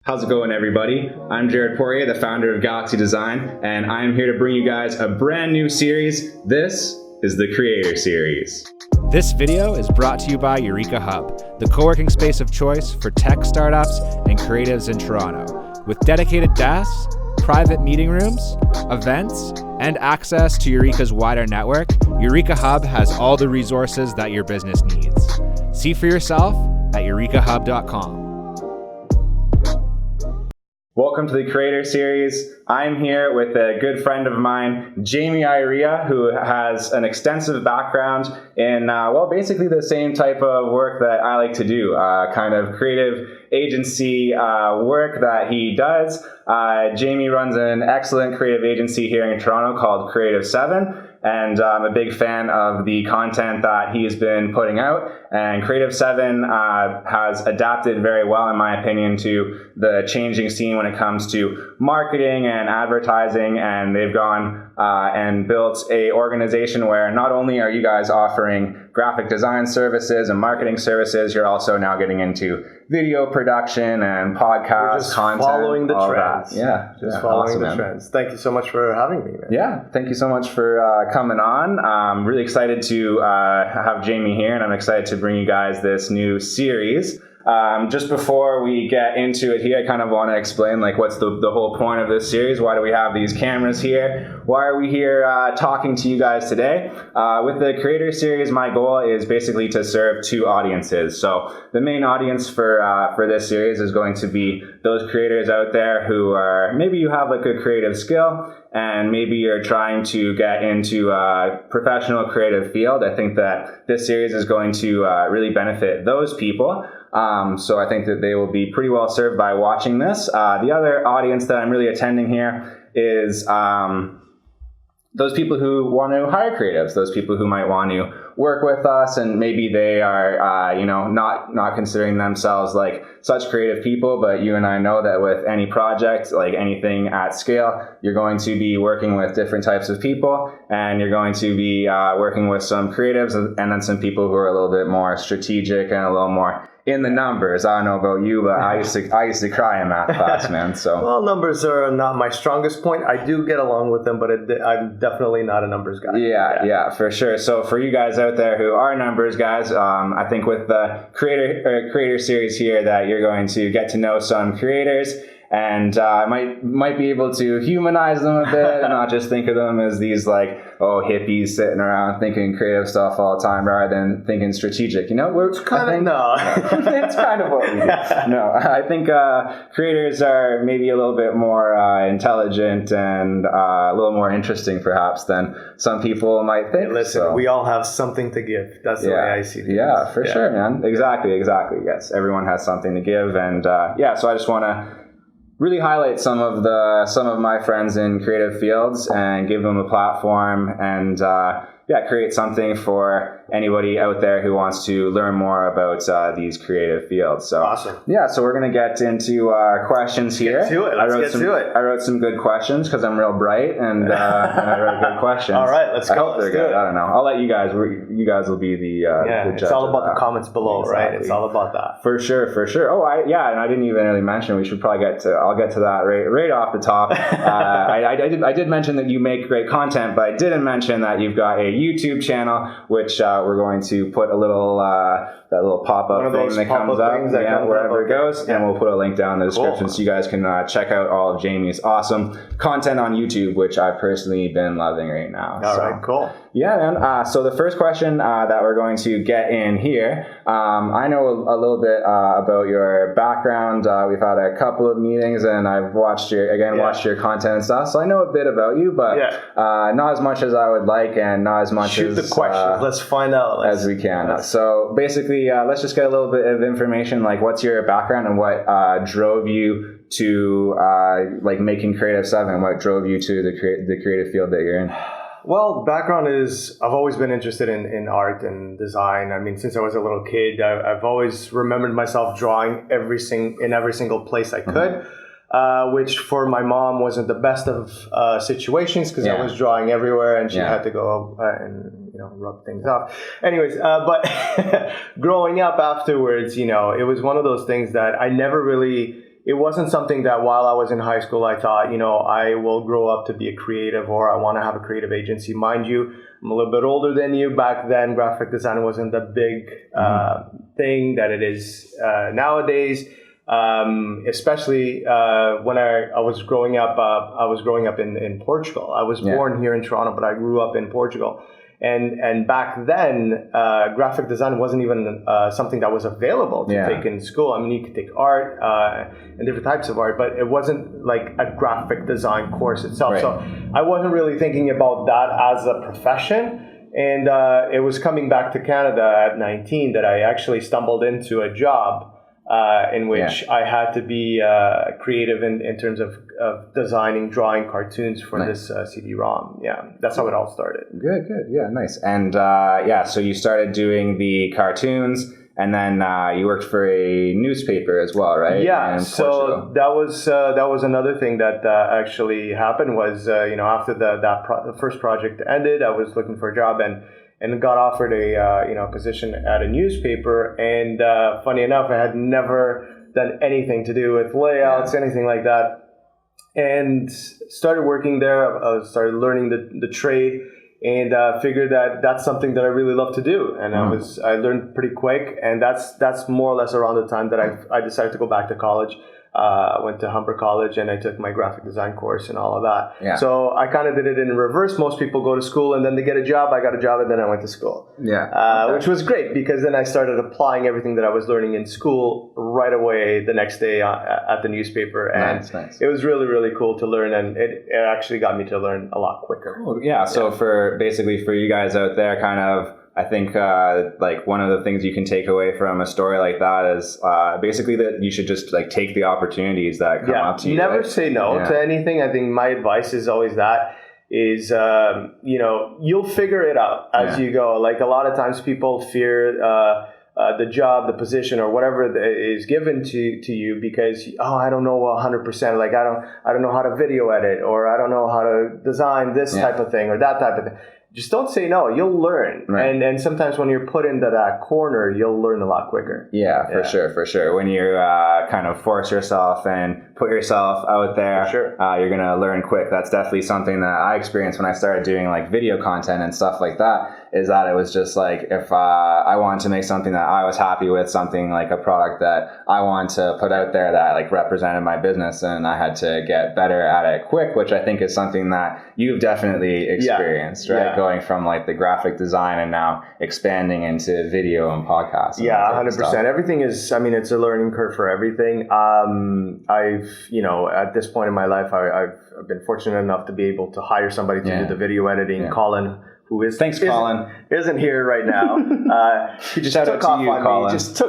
How's it going, everybody? I'm Jared Poirier, the founder of Galaxy Design, and I'm here to bring you guys a brand new series. This is the Creator Series. This video is brought to you by Eureka Hub, the co-working space of choice for tech startups and creatives in Toronto. With dedicated desks, private meeting rooms, events, and access to Eureka's wider network, Eureka Hub has all the resources that your business needs. See for yourself at eurekahub.com. Welcome to the Creator Series. I'm here with a good friend of mine, Jamie Iria, who has an extensive background in, basically the same type of work that I like to do, kind of creative agency work that he does. Jamie runs an excellent creative agency here in Toronto called Creative 7. And I'm a big fan of the content that he's been putting out. And Creative 7 has adapted very well, in my opinion, to the changing scene when it comes to marketing and advertising. And they've gone and built a organization where not only are you guys offering graphic design services and marketing services, you're also now getting into video production and podcast content. Following the trends. Just following the trends. Thank you so much for having me, man. Yeah, thank you so much for coming on. I'm really excited to have Jamie here, and I'm excited to bring you guys this new series. Just before we get into it here, I kind of want to explain what's the whole point of this series. Why do we have these cameras here? Why are we here talking to you guys today? With the Creator Series, my goal is basically to serve two audiences. So the main audience for this series is going to be those creators out there who are, maybe you have a creative skill and maybe you're trying to get into a professional creative field. I think that this series is going to really benefit those people. So I think that they will be pretty well served by watching this. The other audience that I'm really attending here is those people who want to hire creatives, those people who might want to work with us, and maybe they are, not considering themselves like such creative people, but you and I know that with any project, like anything at scale, you're going to be working with different types of people, and you're going to be working with some creatives and then some people who are a little bit more strategic and a little more in the numbers. I don't know about you, but I used to cry in math class, man. So well, numbers are not my strongest point. I do get along with them, but I'm definitely not a numbers guy. Yeah, for sure. So for you guys out there who are numbers guys, I think with the creator series here that you're going to get to know some creators and might be able to humanize them a bit and not just think of them as these hippies sitting around thinking creative stuff all the time rather than thinking strategic. It's kind of what we do. No, I think creators are maybe a little bit more intelligent and a little more interesting perhaps than some people might think. Hey, listen, we all have something to give. That's the way I see it. Yeah, for sure, man. Exactly. Yes, everyone has something to give, and so I just want to really highlight some of my friends in creative fields and give them a platform and create something for anybody out there who wants to learn more about these creative fields. So awesome. Yeah, so we're going to get into questions here. Let's get to it. I wrote some good questions because I'm real bright and I wrote good questions. All right, let's go. I hope they're good. I don't know. I'll let you guys. You guys will be the judge. It's all about the comments below, exactly. Right? It's all about that. For sure. Oh, and I didn't even really mention. We should probably I'll get to that right off the top. I did mention that you make great content, but I didn't mention that you've got a YouTube channel, which we're going to put a little that little pop-up thing that comes up wherever it goes, and we'll put a link down in the description so you guys can check out all of Jamie's awesome content on YouTube, which I've personally been loving right now. All right, cool. Yeah, man. So the first question that we're going to get in here, I know a little bit about your background. We've had a couple of meetings, and I've watched your content and stuff, so I know a bit about you, but not as much as I would like, and not as much Shoot the questions. Let's find out as we can. So basically, let's just get a little bit of information, like what's your background and what drove you to making Creative 7? What drove you to the creative field that you're in? Well, background is I've always been interested in art and design. I mean, since I was a little kid, I've always remembered myself drawing in every single place I could. Which for my mom wasn't the best of situations because I was drawing everywhere and she had to go and rub things off. Anyways, but growing up afterwards, it was one of those things that I never really it wasn't something that while I was in high school, I thought, I will grow up to be a creative or I want to have a creative agency. Mind you, I'm a little bit older than you. Back then, graphic design wasn't the big thing that it is nowadays. Especially when I was growing up, in Portugal. I was born here in Toronto, but I grew up in Portugal. And back then, graphic design wasn't even something that was available to take in school. I mean, you could take art and different types of art, but it wasn't like a graphic design course itself. Right. So I wasn't really thinking about that as a profession. And it was coming back to Canada at 19 that I actually stumbled into a job in which I had to be creative in terms of designing, drawing cartoons for this CD-ROM. Yeah, that's how it all started. Good. Yeah, nice. And so you started doing the cartoons, and then you worked for a newspaper as well, right? Yeah. So that was another thing that actually happened was after the first project ended, I was looking for a job and got offered a position at a newspaper. And funny enough, I had never done anything to do with layouts, anything like that. And started working there. I started learning the trade, and figured that that's something that I really love to do. And I learned pretty quick. And that's more or less around the time that I decided to go back to college. I went to Humber College and I took my graphic design course and all of that. Yeah. So I kind of did it in reverse. Most people go to school and then they get a job. I got a job and then I went to school. Yeah. Which was great because then I started applying everything that I was learning in school right away the next day at the newspaper. And nice. It was really, really cool to learn, and it actually got me to learn a lot quicker. Cool. Yeah. So for you guys out there, kind of, I think like one of the things you can take away from a story like that is basically that you should just like take the opportunities that come up to you. Never say no to anything. I think my advice is always you'll figure it out as you go. Like a lot of times people fear the job, the position, or whatever is given to you because I don't know 100%. Like I don't know how to video edit, or I don't know how to design this type of thing or that type of thing. Just don't say no. You'll learn. Right. And sometimes when you're put into that corner, you'll learn a lot quicker. Yeah, for sure. When you kind of force yourself and put yourself out there, you're going to learn quick. That's definitely something that I experienced when I started doing like video content and stuff like that, is that it was just like if I wanted to make something that I was happy with, something like a product that I wanted to put out there that like represented my business, and I had to get better at it quick, which I think is something that you've definitely experienced, right? Yeah. Going from like the graphic design and now expanding into video and podcasts. And 100%. Everything is, it's a learning curve for everything. I've, at this point in my life, I've been fortunate enough to be able to hire somebody to do the video editing. Yeah. Colin, who Colin isn't here right now. He just took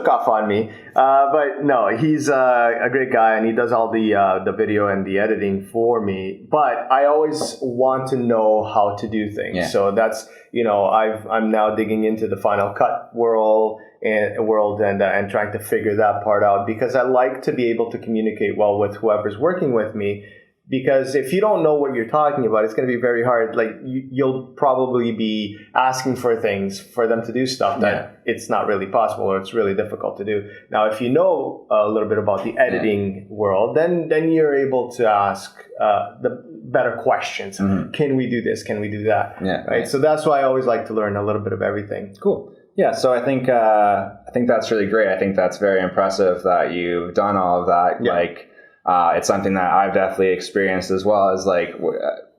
off on me. But no, he's a great guy, and he does all the video and the editing for me. But I always want to know how to do things. Yeah. So that's I'm now digging into the Final Cut world and trying to figure that part out, because I like to be able to communicate well with whoever's working with me. Because if you don't know what you're talking about, it's going to be very hard. Like you'll probably be asking for things for them to do stuff that it's not really possible, or it's really difficult to do. Now, if you know a little bit about the editing world, then you're able to ask the better questions. Mm-hmm. Can we do this? Can we do that? Yeah. Right. So that's why I always like to learn a little bit of everything. Cool. Yeah. So I think that's really great. I think that's very impressive that you've done all of that. Yeah. Like. It's something that I've definitely experienced as well, as like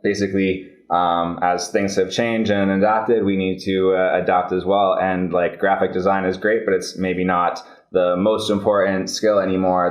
basically as things have changed and adapted, we need to adapt as well. And like graphic design is great, but it's maybe not the most important skill anymore.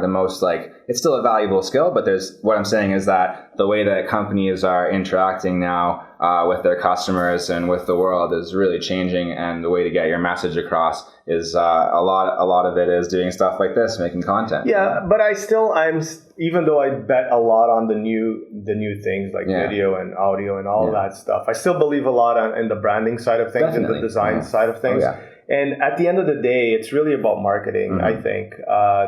It's still a valuable skill, but what I'm saying is that the way that companies are interacting now with their customers and with the world is really changing, and the way to get your message across is a lot of it is doing stuff like this, making content. Yeah, but I'm even though I bet a lot on the new things like video and audio and all that stuff, I still believe a lot in the branding side of things and the design side of things. Oh, yeah. And at the end of the day, it's really about marketing. Mm-hmm. I think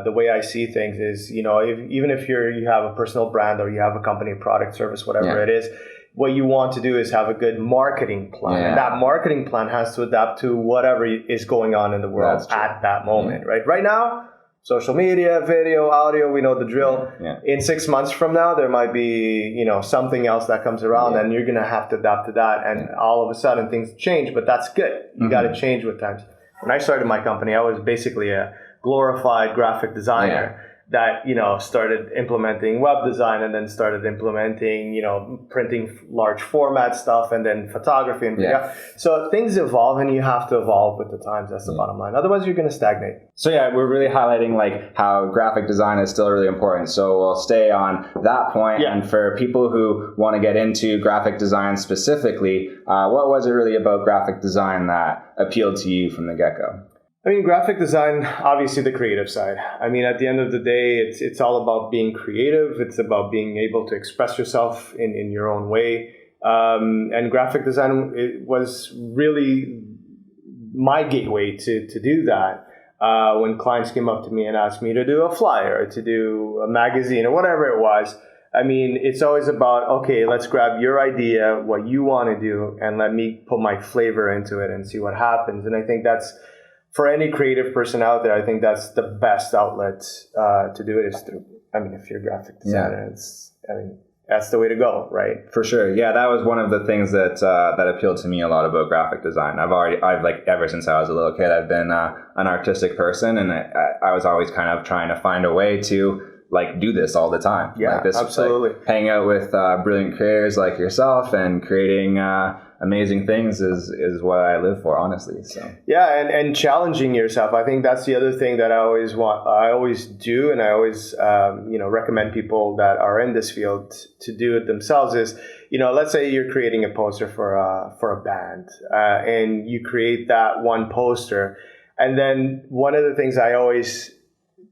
the way I see things is, even if you have a personal brand, or you have a company, product, service, whatever it is, what you want to do is have a good marketing plan. Yeah. And that marketing plan has to adapt to whatever is going on in the world at that moment, right? Right now, social media, video, audio, we know the drill. Yeah. In 6 months from now, there might be, something else that comes around and you're going to have to adapt to that. And all of a sudden things change, but that's good. You got to change with times. When I started my company, I was basically a glorified graphic designer that, started implementing web design and then started implementing, printing large format stuff and then photography and video. So things evolve and you have to evolve with the times. That's the bottom line. Otherwise, you're going to stagnate. So we're really highlighting like how graphic design is still really important. So we'll stay on that point. And for people who want to get into graphic design specifically, what was it really about graphic design that appealed to you from the get-go? I mean, graphic design, obviously the creative side. I mean, at the end of the day, it's all about being creative. It's about being able to express yourself in your own way. And graphic design, it was really my gateway to do that. When clients came up to me and asked me to do a flyer, to do a magazine or whatever it was, I mean, it's always about, okay, let's grab your idea, what you want to do, and let me put my flavor into it and see what happens. And I think that's, for any creative person out there, I think that's the best outlet to do it is through, if you're a graphic designer, that's the way to go, right? For sure. Yeah, that was one of the things that that appealed to me a lot about graphic design. I've like ever since I was a little kid, I've been an artistic person, and I was always kind of trying to find a way to like do this all the time. Yeah, like this, absolutely. Like, hang out with brilliant creators like yourself and creating amazing things is what I live for, honestly. So yeah, and challenging yourself. I think that's the other thing that I always do, and I always recommend people that are in this field to do it themselves. Is let's say you're creating a poster for a band, and you create that one poster, and then one of the things I always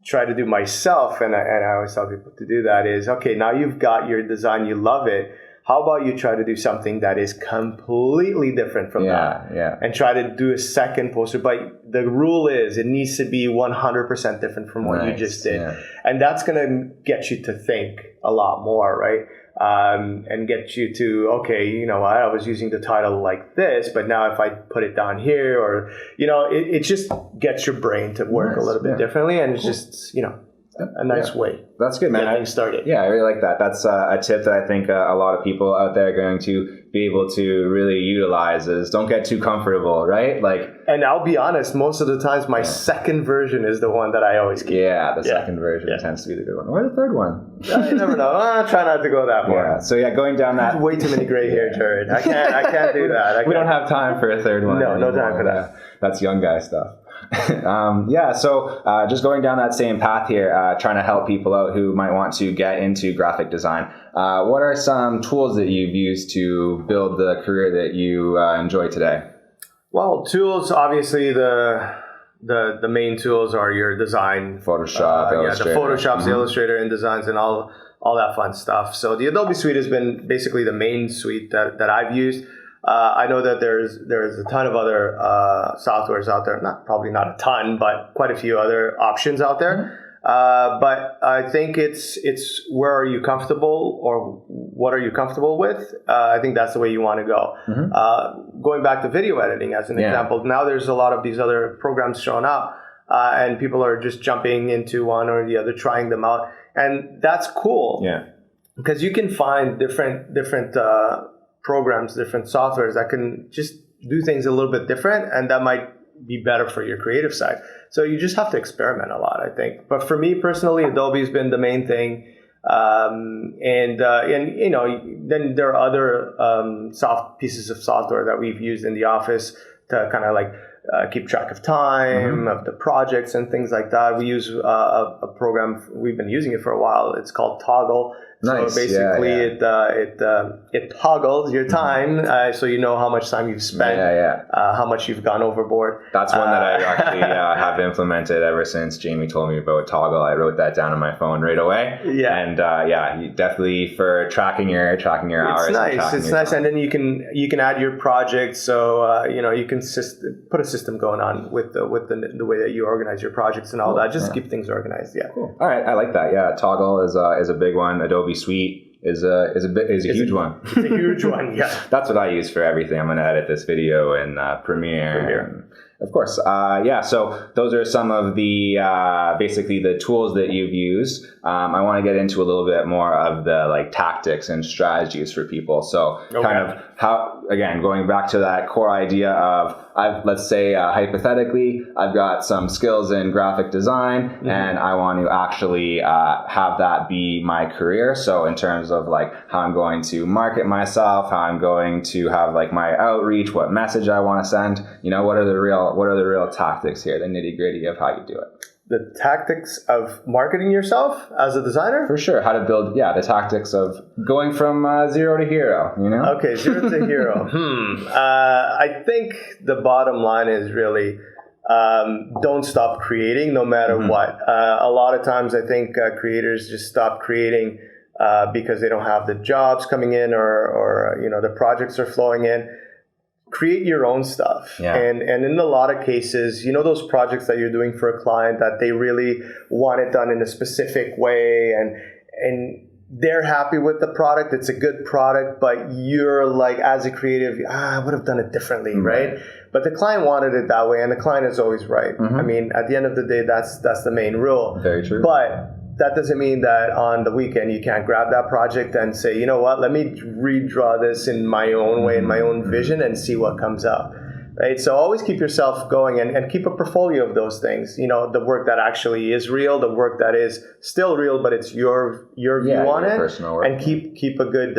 try to do myself, and I always tell people to do that is, okay, now you've got your design, you love it. How about you try to do something that is completely different from that? Yeah. And try to do a second poster. But the rule is it needs to be 100% different from what you just did. Yeah. And that's going to get you to think a lot more, right? And get you to, okay, I was using the title like this, but now if I put it down here, or, it just gets your brain to work a little bit differently. And it's just, a nice way. That's good, man. Getting started. Yeah, I really like that. That's a tip that I think a lot of people out there are going to be able to really utilize is don't get too comfortable, right? And I'll be honest, most of the times my second version is the one that I always keep. Yeah, the second version tends to be the good one. Or the third one. You never know. Try not to go that far. Yeah. So going down that. Way too many gray hair, Jared. I can't do that. We don't have time for a third one. No time for that. That's young guy stuff. So just going down that same path here, trying to help people out who might want to get into graphic design. What are some tools that you've used to build the career that you enjoy today? Well, tools, obviously the main tools are your design. Photoshop, Illustrator. The Photoshop's Illustrator, InDesigns, and all that fun stuff. So the Adobe Suite has been basically the main suite that I've used. I know that there's a ton of other softwares out there. Probably not a ton, but quite a few other options out there. But I think it's where are you comfortable, or what are you comfortable with? I think that's the way you want to go. Going back to video editing as an example, now there's a lot of these other programs showing up, and people are just jumping into one or the other, trying them out, and that's cool. Yeah, because you can find different programs, different softwares that can just do things a little bit different, and that might be better for your creative side. So you just have to experiment a lot, I think. But for me personally, Adobe's been the main thing. Then there are other pieces of software that we've used in the office to kind of keep track of time, of the projects and things like that. We use a program, we've been using it for a while. It's called Toggle. Nice. So basically, it toggles your time, so you know how much time you've spent, how much you've gone overboard. That's one that I actually have implemented ever since Jamie told me about Toggle. I wrote that down on my phone right away. Yeah, and definitely for tracking your hours. It's nice, and then you can add your projects. So you can put a system going on with the way that you organize your projects and all that. Just keep things organized. Yeah. Cool. All right, I like that. Yeah, Toggle is a big one. Adobe Suite is a huge one. It's a huge one. Yeah. That's what I use for everything. I'm going to edit this video in Premiere. Of course. Yeah. So those are some of the basically the tools that you've used. I want to get into a little bit more of the like tactics and strategies for people. So kind of how, again, going back to that core idea of let's say hypothetically, I've got some skills in graphic design and I want to actually have that be my career. So in terms of like how I'm going to market myself, how I'm going to have like my outreach, what message I want to send, what are the real tactics here, the nitty gritty of how you do it. The tactics of marketing yourself as a designer? For sure. How to build, the tactics of going from zero to hero, Okay, zero to hero. I think the bottom line is really don't stop creating no matter what. A lot of times I think creators just stop creating because they don't have the jobs coming in or the projects are flowing in. Create your own stuff. And in a lot of cases, those projects that you're doing for a client that they really want it done in a specific way and they're happy with the product. It's a good product, but you're like, as a creative, I would have done it differently, right? But the client wanted it that way, and the client is always right. I mean, at the end of the day, that's the main rule. Very true. But that doesn't mean that on the weekend you can't grab that project and say, you know what, let me redraw this in my own way, in my own vision, and see what comes out. Right? So always keep yourself going and keep a portfolio of those things. The work that actually is real, the work that is still real, but it's your view on it. Personal work. And keep a good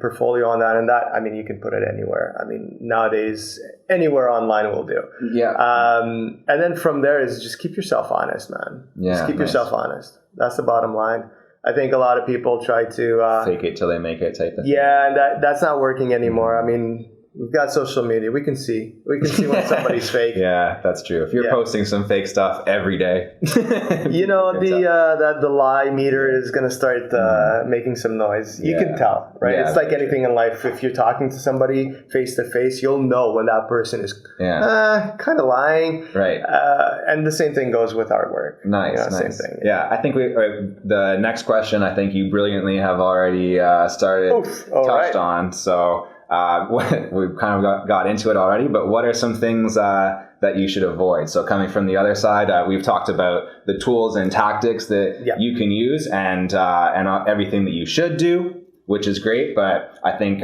portfolio on that. And that, I mean, you can put it anywhere. I mean, nowadays, anywhere online will do. And then from there is just keep yourself honest, man. Just keep yourself honest. That's the bottom line. I think a lot of people try to fake it till they make it type of thing. Yeah, and that's not working anymore. I mean, we've got social media. We can see when somebody's fake. Yeah, that's true. If you're posting some fake stuff every day, the lie meter is going to start making some noise. You can tell, right? It's like anything in life. If you're talking to somebody face to face, you'll know when that person is kind of lying. Right. And the same thing goes with artwork. Nice. Same thing. Yeah, I think the next question, I think you brilliantly have already touched on. So. We've kind of got into it already, but what are some things that you should avoid? So coming from the other side, we've talked about the tools and tactics that you can use and everything that you should do, which is great. But I think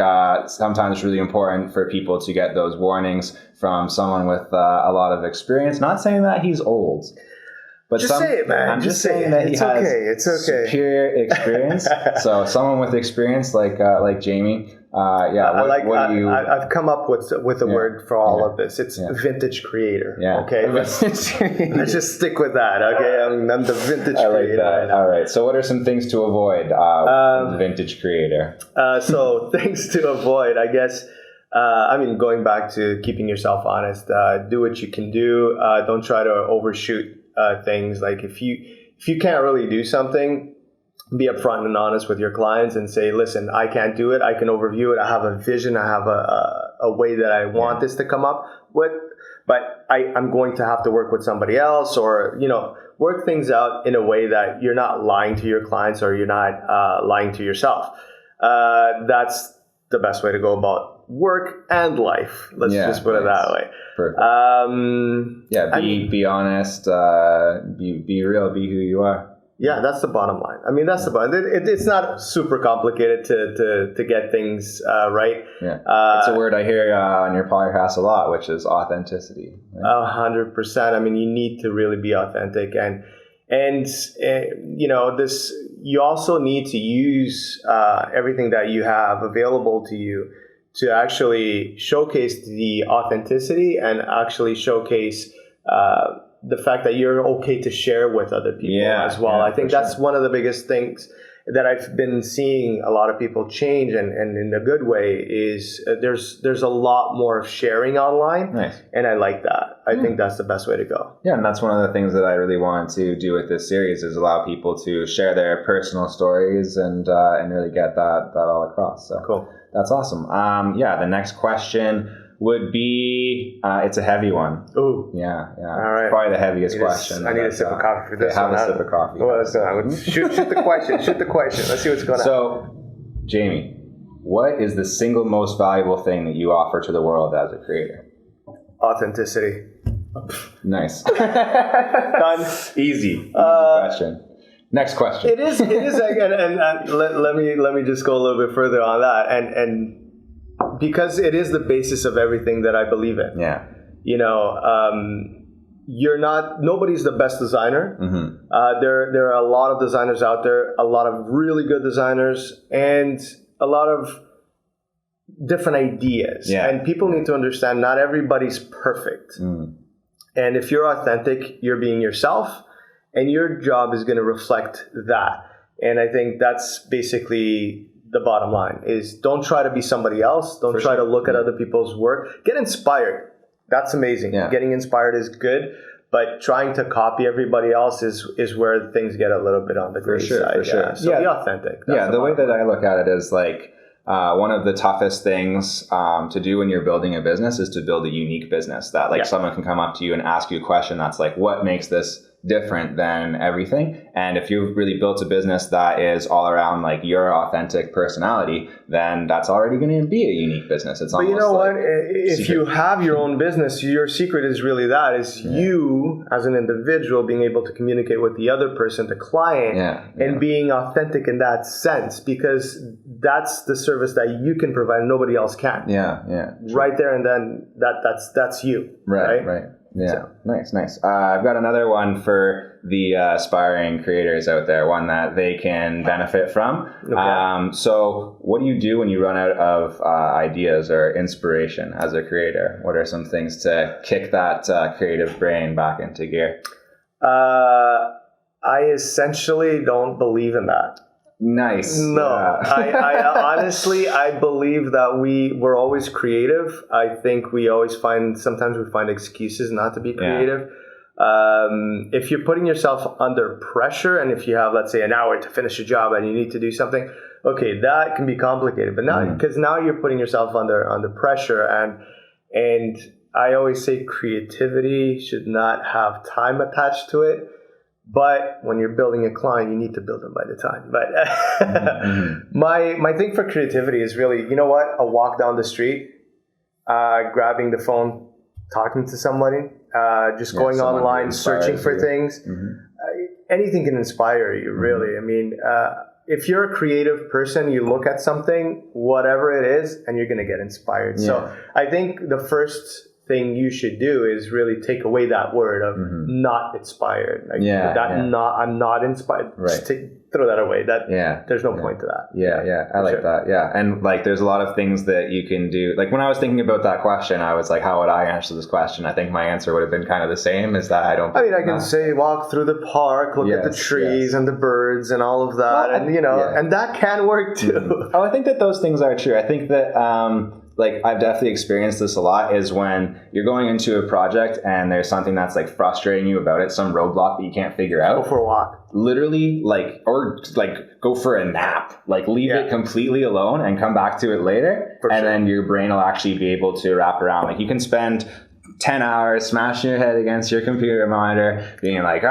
sometimes it's really important for people to get those warnings from someone with a lot of experience. Not saying that he's old. But say it, man. I'm just saying that he has superior experience. So someone with experience like Jamie, I've come up with a word for all of this. It's vintage creator. Okay, let's just stick with that. Okay, I'm the vintage creator. I like that. All right. So what are some things to avoid vintage creator? So things to avoid, I guess. Going back to keeping yourself honest. Do what you can do. Don't try to overshoot things. Like if you can't really do something, be upfront and honest with your clients and say, listen, I can't do it. I can overview it. I have a vision. I have a way that I want this to come up with, but I'm going to have to work with somebody else or, work things out in a way that you're not lying to your clients or you're not lying to yourself. That's the best way to go about work and life. Let's just put it that way. Perfect. Be honest, be real, be who you are. Yeah, that's the bottom line. I mean, that's the bottom. It's not super complicated to get things right. Yeah, it's a word I hear on your podcast a lot, which is authenticity. Right? 100%. I mean, you need to really be authentic, and this. You also need to use everything that you have available to you to actually showcase the authenticity and actually showcase the fact that you're okay to share with other people as well. I think that's one of the biggest things that I've been seeing a lot of people change and in a good way is there's a lot more of sharing online. Nice. And I like that. I think that's the best way to go. Yeah, and that's one of the things that I really wanted to do with this series is allow people to share their personal stories and really get that all across. So cool. That's awesome. The next question would be, it's a heavy one. Ooh. Yeah. All right. Probably the heaviest question. I need a sip of coffee for this one. Have a sip of coffee. Well, let's go. Shoot the question. Shoot the question. Let's see what's going on. So, Jamie, what is the single most valuable thing that you offer to the world as a creator? Authenticity. Nice. Done. Easy question. Next question. It is again, and let me just go a little bit further on that, and because it is the basis of everything that I believe in. Yeah. You know, nobody's the best designer. There are a lot of designers out there, a lot of really good designers, and a lot of different ideas. Yeah. And people need to understand not everybody's perfect. And if you're authentic, you're being yourself, and your job is going to reflect that. And I think that's basically the bottom line is don't try to be somebody else. Don't try to look at other people's work. Get inspired. That's amazing. Yeah. Getting inspired is good, but trying to copy everybody else is where things get a little bit on the gray side. For sure. Yeah. So be authentic. That's the way that I look at it is like, one of the toughest things to do when you're building a business is to build a unique business that like someone can come up to you and ask you a question that's like, what makes this different than everything? And if you've really built a business that is all around like your authentic personality, then that's already going to be a unique business. It's almost, but you know like what? If you have your own business, your secret is really that is you as an individual being able to communicate with the other person, the client, and being authentic in that sense, because that's the service that you can provide and nobody else can. Right there and then that's you. Right. Yeah, so. Nice. I've got another one for the aspiring creators out there, one that they can benefit from. Okay. So what do you do when you run out of ideas or inspiration as a creator? What are some things to kick that creative brain back into gear? I essentially don't believe in that. Nice. No, I honestly, I believe that we're always creative. I think sometimes we find excuses not to be creative. If you're putting yourself under pressure and if you have, let's say, an hour to finish a job and you need to do something, okay, that can be complicated. But now, because now you're putting yourself under pressure, and I always say creativity should not have time attached to it. But when you're building a client, you need to build them by the time. But my thing for creativity is really, you know what? A walk down the street, grabbing the phone, talking to somebody, just going online, searching for things. Anything can inspire you, really. I mean, if you're a creative person, you look at something, whatever it is, and you're going to get inspired. So I think the first thing you should do is really take away that word of not inspired. Like I'm not inspired. Right. Just throw that away. There's no point to that. I like that. Yeah. And like there's a lot of things that you can do. Like when I was thinking about that question, I was like, how would I answer this question? I think my answer would have been kind of the same, is that I can say walk through the park, look at the trees and the birds and all of that, and that can work too. I think that those things are true. I think that like I've definitely experienced this a lot, is when you're going into a project and there's something that's like frustrating you about it, some roadblock that you can't figure out. Go for a walk. Literally, go for a nap. Like leave it completely alone and come back to it later. Then your brain will actually be able to wrap around. Like you can spend 10 hours smashing your head against your computer monitor, being like,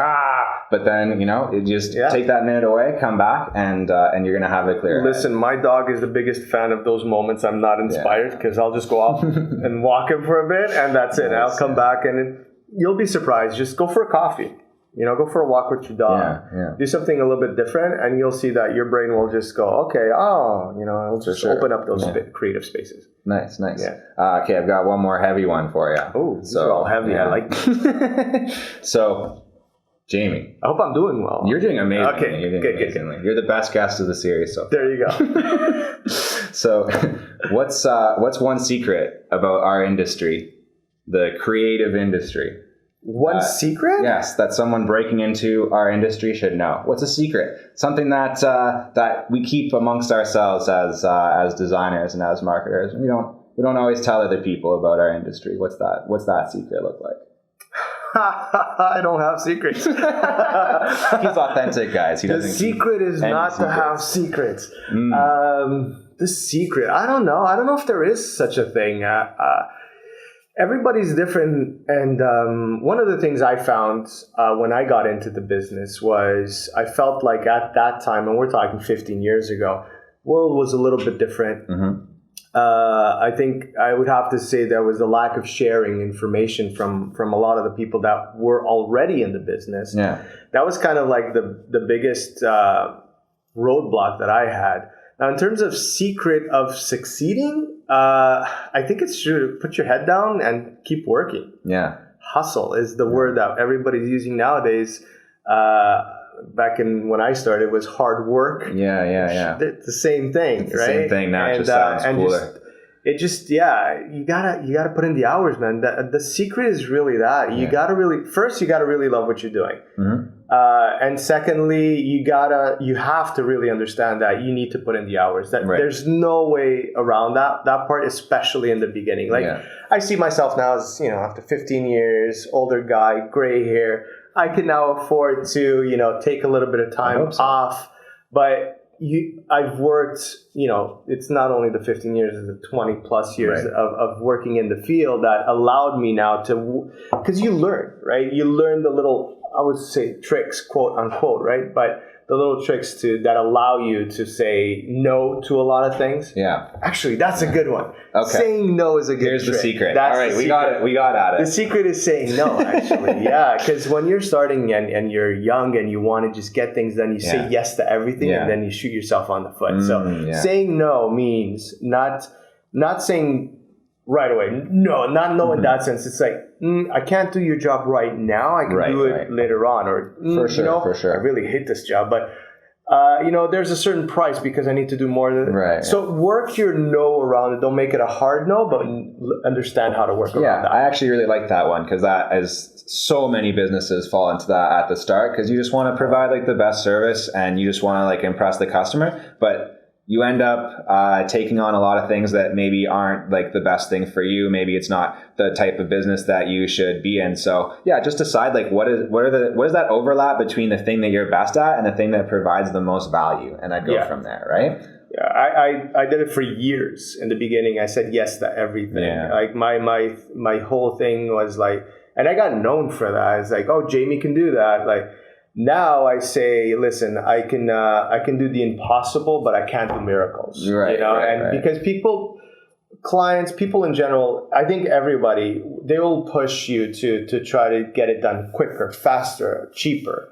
but then, you just take that minute away, come back, and you're going to have a clear Listen, my dog is the biggest fan of those moments I'm not inspired, because I'll just go out and walk him for a bit, and that's it. I'll come back, and you'll be surprised. Just go for a coffee. Go for a walk with your dog. Do something a little bit different, and you'll see that your brain will just go, okay, it'll just open up those creative spaces. Nice. Yeah. Okay, I've got one more heavy one for you. Oh, so all heavy. I like that. So, Jamie, I hope I'm doing well. You're doing amazing. Okay, You're doing amazingly. You're the best guest of the series so far. There you go. So, what's one secret about our industry, the creative industry? One secret? Yes, that someone breaking into our industry should know. What's a secret? Something that that we keep amongst ourselves as designers and as marketers. We don't always tell other people about our industry. What's that secret look like? I don't have secrets. He's authentic, guys. The secret is not to have secrets. The secret, I don't know. I don't know if there is such a thing. Everybody's different, and one of the things I found when I got into the business was I felt like at that time, and we're talking 15 years ago, world was a little bit different. I think I would have to say there was a lack of sharing information from a lot of the people that were already in the business. Yeah. That was kind of like the biggest roadblock that I had. Now, in terms of secret of succeeding, I think it's to put your head down and keep working. Yeah. Hustle is the word that everybody's using nowadays. Back in when I started, it was hard work. Yeah. It's the same thing, It's the right? same thing now. It just sounds cooler. You gotta put in the hours, man. The secret is really that you gotta really love what you're doing, and secondly, you have to really understand that you need to put in the hours. That there's no way around that part, especially in the beginning. I see myself now as after 15 years, older guy, gray hair. I can now afford to take a little bit of time off, but I've worked, it's not only the 15 years, it's the 20 plus years of working in the field that allowed me now to, because you learn, right? You learn the little, I would say tricks, quote unquote, right? But the little tricks that allow you to say no to a lot of things. Yeah. Actually, that's a good one. Okay. Saying no is a good Here's trick. the secret. That's all right, we got it. We got at it. The secret is saying no, actually. Yeah, because when you're starting and you're young and you want to just get things done, you say yes to everything and then you shoot yourself on the foot. Saying no means not saying right away. No, not no in that sense. It's like, I can't do your job right now. I can do it later on. Or, for sure. I really hate this job. But, there's a certain price because I need to do more than right. So work your no around it. Don't make it a hard no, but understand how to work around that. I actually really like that one because that is so many businesses fall into that at the start because you just want to provide like the best service and you just want to like impress the customer. But you end up taking on a lot of things that maybe aren't like the best thing for you. Maybe it's not the type of business that you should be in. So just decide like what is that overlap between the thing that you're best at and the thing that provides the most value, and I'd go from there, right? Yeah, I did it for years. In the beginning, I said yes to everything. Yeah. Like my whole thing was like, and I got known for that. It's like, oh, Jamie can do that. Like. Now I say, listen, I can do the impossible, but I can't do miracles. Because clients, people in general, I think everybody, they will push you to try to get it done quicker, faster, cheaper.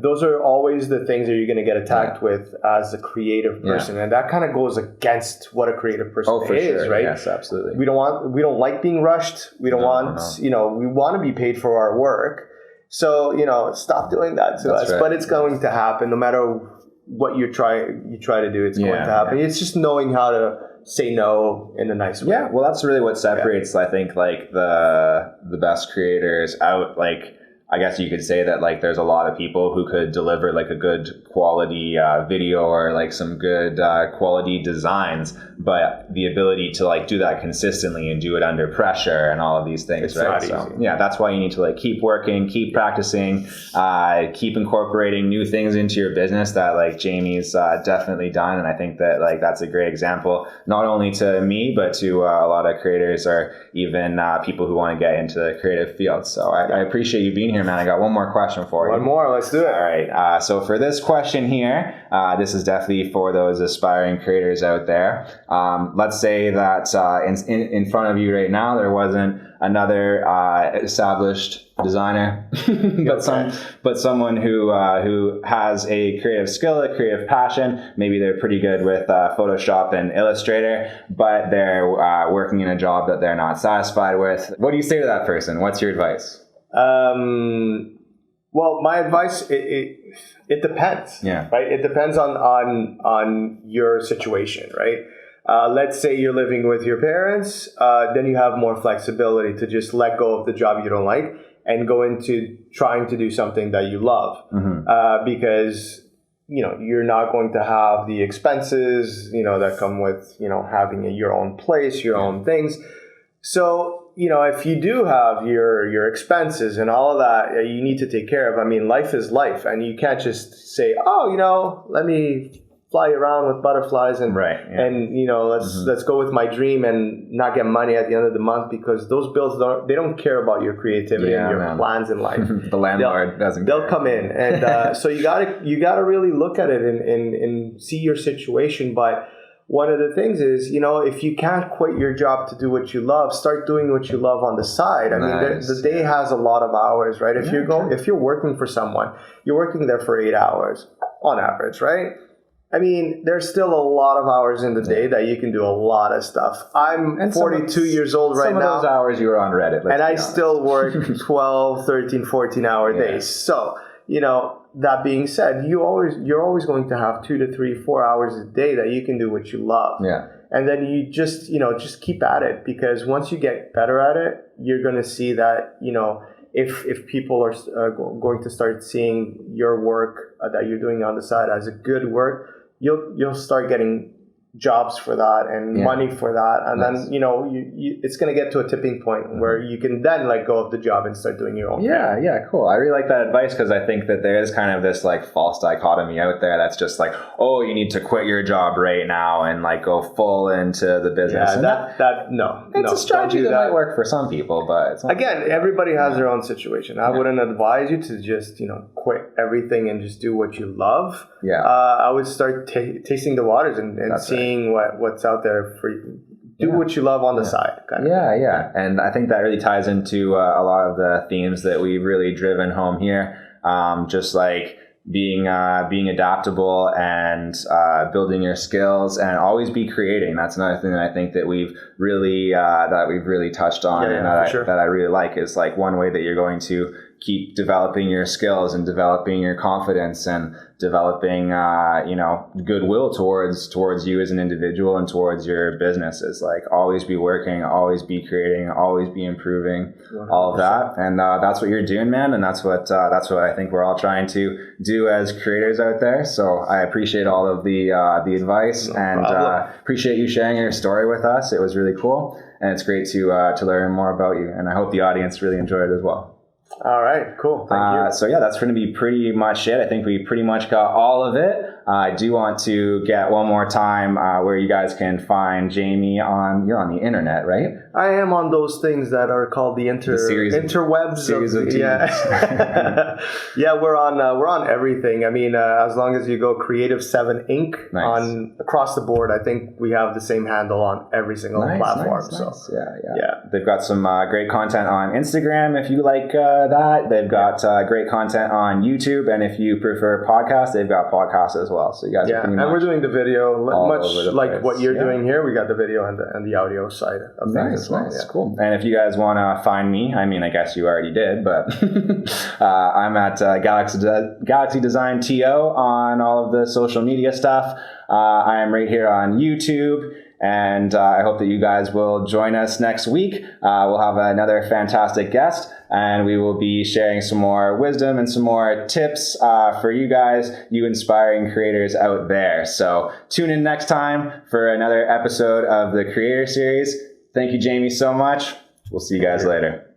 Those are always the things that you're going to get attacked with as a creative person, and that kind of goes against what a creative person is, right? Yes, absolutely. We don't like being rushed. We don't want, we want to be paid for our work. So, stop doing that to us. Right. But it's going to happen no matter what you try to do. It's going to happen. It's just knowing how to say no in a nice way. Yeah, well, that's really what separates, I think, like the best creators out. Like, I guess you could say that like there's a lot of people who could deliver like a good quality video or like some good quality designs, but the ability to like do that consistently and do it under pressure and all of these things, it's right? Not so easy. That's why you need to like keep working, keep practicing, keep incorporating new things into your business that like Jamie's definitely done. And I think that like that's a great example, not only to me, but to a lot of creators or even people who want to get into the creative field. So I appreciate you being here, man. I got one more question for you. One more, let's do it. All right. So for this question here, this is definitely for those aspiring creators out there. Let's say that in front of you right now, there wasn't another established designer, but someone who has a creative skill, a creative passion. Maybe they're pretty good with Photoshop and Illustrator, but they're working in a job that they're not satisfied with. What do you say to that person? What's your advice? Well, my advice, it depends. Yeah. Right. It depends on your situation, right? Let's say you're living with your parents, then you have more flexibility to just let go of the job you don't like and go into trying to do something that you love, because you're not going to have the expenses that come with having your own place, your own things. So if you do have your expenses and all of that, you need to take care of. I mean, life is life, and you can't just say, oh, let me fly around with butterflies and let's go with my dream and not get money at the end of the month, because those bills don't care about your creativity and your plans in life. The landlord doesn't care. They'll come in, and so you gotta really look at it and see your situation. But one of the things is, if you can't quit your job to do what you love, start doing what you love on the side. I mean, the day has a lot of hours, right? If you're working for someone, you're working there for 8 hours on average, right? I mean, there's still a lot of hours in the day that you can do a lot of stuff. I'm 42 years old right now. Some of those hours you were on Reddit. And I still work 12, 13, 14-hour days. So, that being said, you're always going to have 2 to 3, 4 hours a day that you can do what you love. Yeah. And then you just keep at it, because once you get better at it, you're going to see that, if people are going to start seeing your work that you're doing on the side as a good work, you'll start getting jobs for that and money for that, and then it's going to get to a tipping point where you can then let go of the job and start doing your own thing. Cool. I really like that advice, because I think that there is kind of this like false dichotomy out there that's just like, oh, you need to quit your job right now and like go full into the business. It's a strategy that might work for some people, but it's not. Again, everybody has their own situation. I wouldn't advise you to just quit everything and just do what you love. I would start tasting the waters and seeing what's out there for you. Do what you love on the side. And I think that really ties into a lot of the themes that we've really driven home here. Just like being adaptable and building your skills and always be creating. That's another thing that I think that we've really touched on, that I really like, is like one way that you're going to keep developing your skills and developing your confidence and developing goodwill towards you as an individual and towards your business is like always be working, always be creating, always be improving, 100%. All of that. And that's what you're doing, man. And that's what I think we're all trying to do as creators out there. So I appreciate all of the advice and appreciate you sharing your story with us. It was really cool, and it's great to learn more about you. And I hope the audience really enjoyed it as well. All right, cool. Thank you. So that's going to be pretty much it. I think we pretty much got all of it. I do want to get one more time where you guys can find Jamie you're on the internet, right? I am on those things that are called the interwebs. Series of teams. Yeah, we're on everything. I mean, as long as you go Creative 7 Inc. on across the board, I think we have the same handle on every single platform. Nice. Yeah. They've got some great content on Instagram if you like that. They've got great content on YouTube, and if you prefer podcasts, they've got podcasts as well. So you guys are pretty much we're doing the video much like what you're doing here. We got the video and the audio side of things as well. Nice, cool. And if you guys want to find me, I mean, I guess you already did, but I'm at Galaxy Design TO on all of the social media stuff. I am right here on YouTube. And I hope that you guys will join us next week. We'll have another fantastic guest, and we will be sharing some more wisdom and some more tips for you guys, you inspiring creators out there. So tune in next time for another episode of the Creator Series. Thank you, Jamie, so much. We'll see you guys later.